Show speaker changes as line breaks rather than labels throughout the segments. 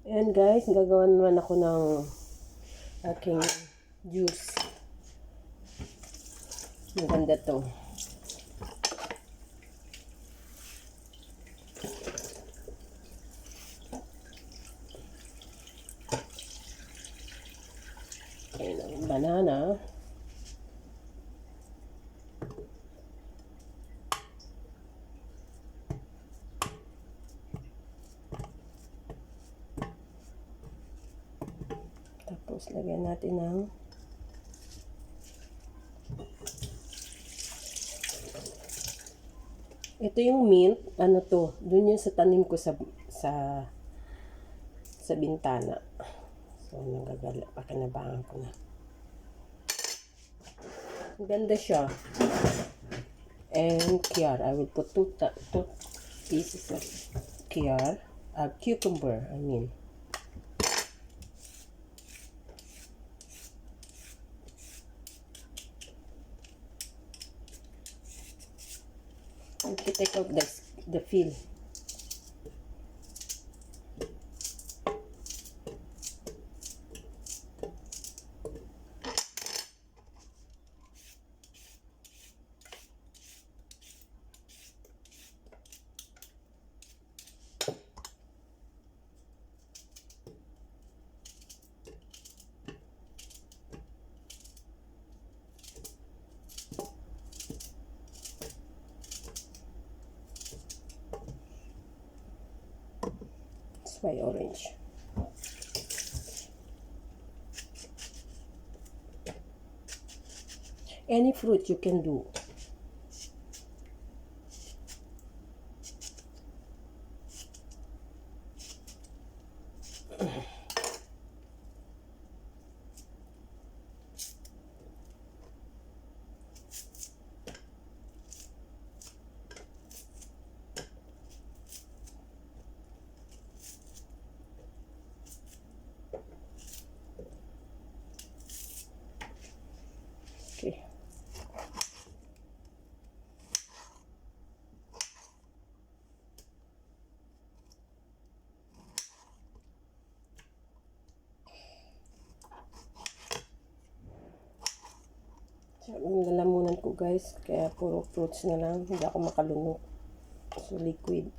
Ayan guys, gagawa naman ako ng aking juice. Maganda to. Ayan ang banana. Tapos lagyan natin ng ito yung mint, ano to, dun yun sa tanim ko sa bintana. So pakinabangan ko na. Ganda siya. And kyar, I will put two pieces of kyar, cucumber, I mean. And to take out the peel. By orange. Any fruit you can do. Okay. So, yung lalamunan ko guys, kaya puro fruits na lang, hindi ako makalunok. So, liquid.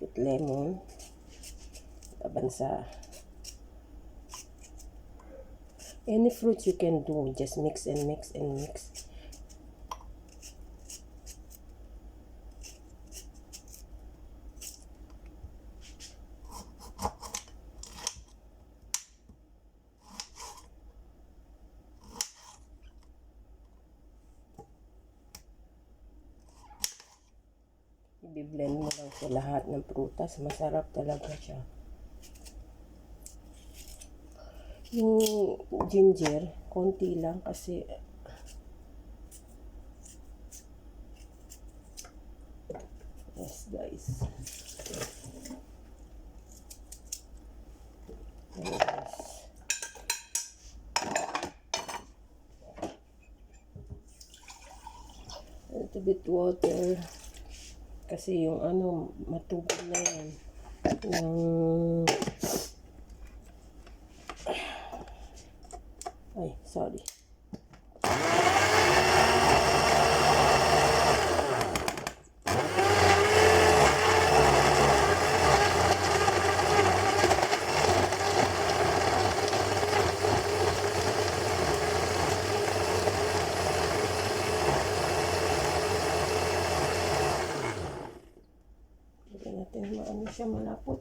With lemon. Laban sa any fruits you can do, just mix and mix and mix. I-blend mo lang sa lahat ng prutas. Masarap talaga siya. Yung ginger, konti lang kasi yes guys. A little bit water. Kasi yung ano, matubig na yan. Yung ay, sorry. Lagyan natin maano siya malapot.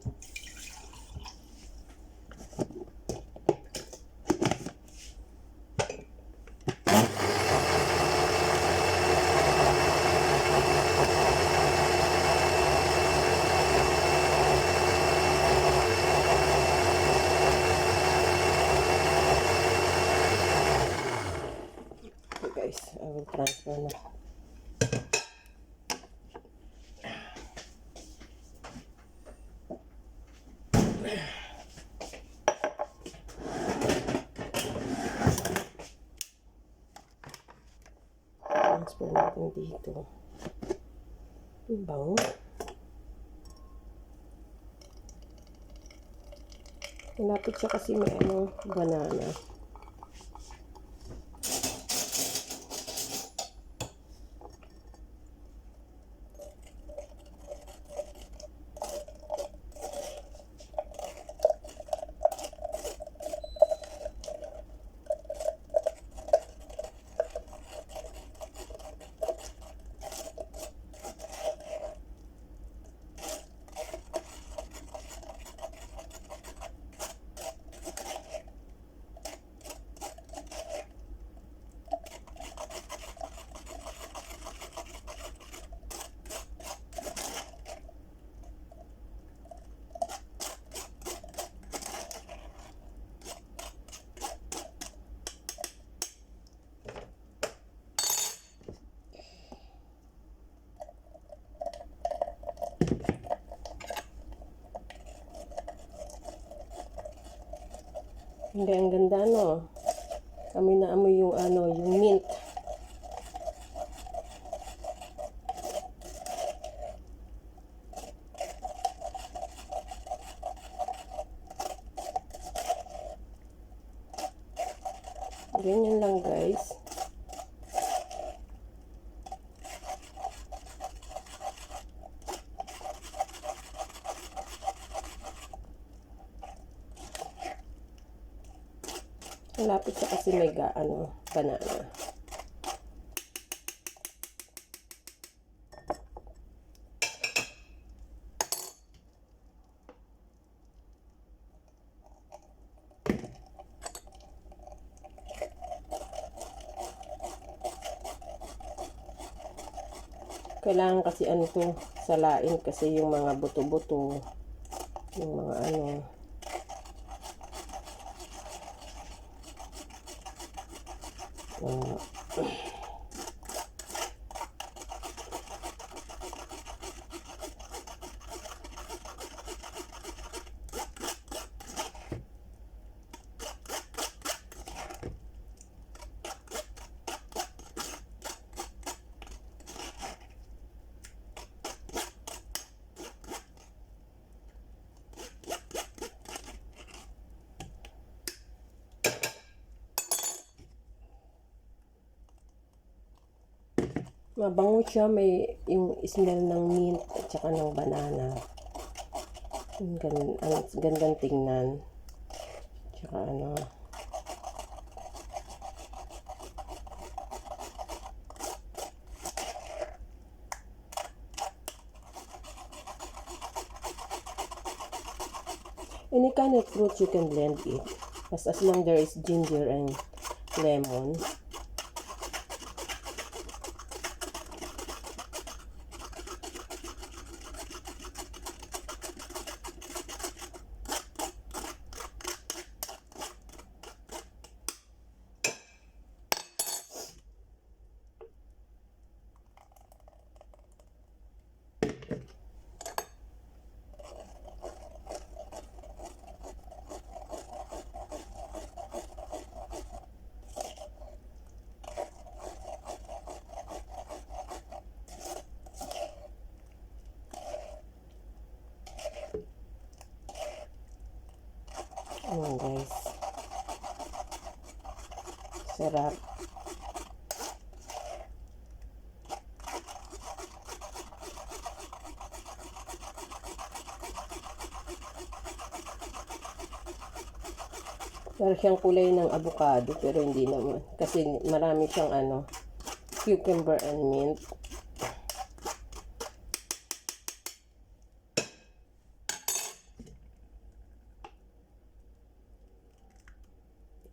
Guys, I will transfer na. transfer natin dito. Ang bango. Malapit siya kasi may banana. Hindi, ang ganda, no? Amoy na amoy yung yung mint. Ganyan lang, guys. Malapit siya kasi may banana. Kailangan kasi to, salain kasi yung mga buto-buto, yung mga mabango siya, may yung smell ng mint at saka ng banana. Ang gandang tingnan. Tsaka any kind of fruit you can blend it. As long there is ginger and lemon. Ayan, guys. Sarap. Parang siyang kulay ng avocado pero hindi naman. Kasi marami siyang cucumber and mint.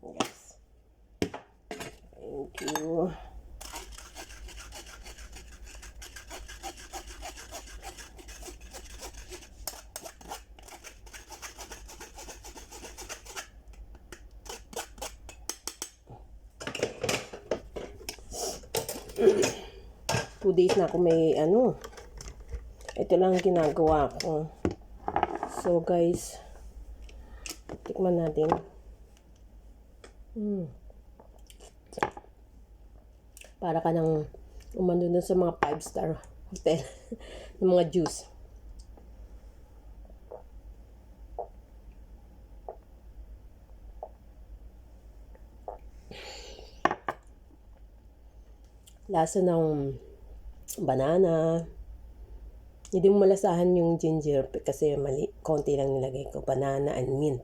Yes. Thank you. Two days na ako may ito lang ginagawa ko. So guys, tikman natin. Para ka ng Umano dun sa mga 5-star hotel ng mga juice. Lasa ng banana. Hindi mo malasahan yung ginger kasi konti lang nilagay ko. Banana and mint.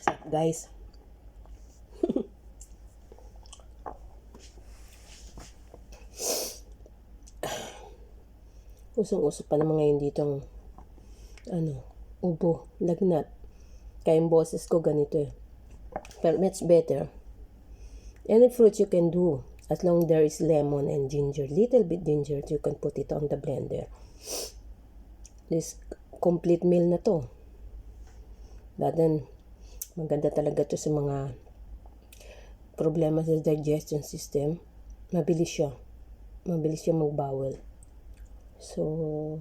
Sarap, guys. Usong-uso pa naman ngayon dito ang ubo, lagnat. Kaya yung boses ko ganito eh. But much better. Any fruit you can do as long there is lemon and ginger. Little bit ginger, you can put it on the blender. This complete meal na to. But then, maganda talaga to sa mga problema sa digestion system. Mabilis siya. Mabilis siya magbawal. So,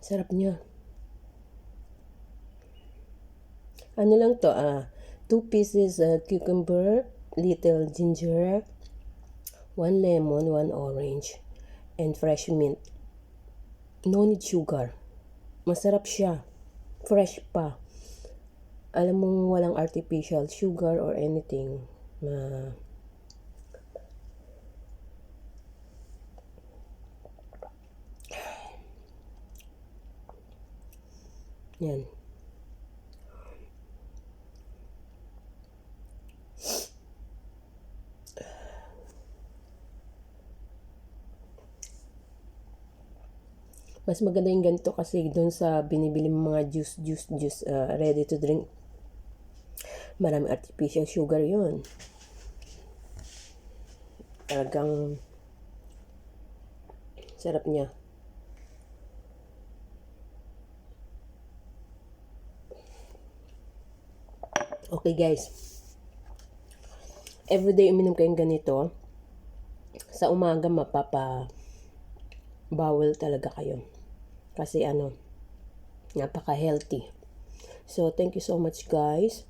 sarap niya. Ano lang to, 2 pieces cucumber, little ginger, 1 lemon, 1 orange, and fresh mint. No need sugar. Masarap siya. Fresh pa. Alam mong walang artificial sugar or anything na yan. Mas maganda yung ganito kasi doon sa binibili mo mga juice, ready to drink. Maraming artificial sugar yun. Talagang sarap niya. Okay guys. Everyday uminom kayong ganito. Sa umaga bawal talaga kayo. Kasi napaka-healthy. So, thank you so much guys.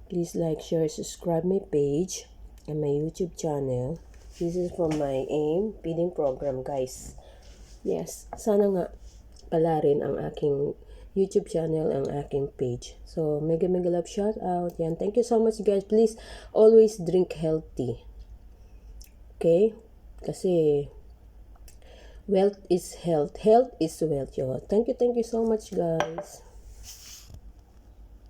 Please like, share, subscribe my page and my YouTube channel. This is from my AIM feeding program guys. Yes, sana nga pala rin ang aking YouTube channel, ang aking page. So, mega love shout out. Yan. Thank you so much guys. Please always drink healthy. Okay? Kasi wealth is health. Health is wealth. Yo. Thank you so much guys.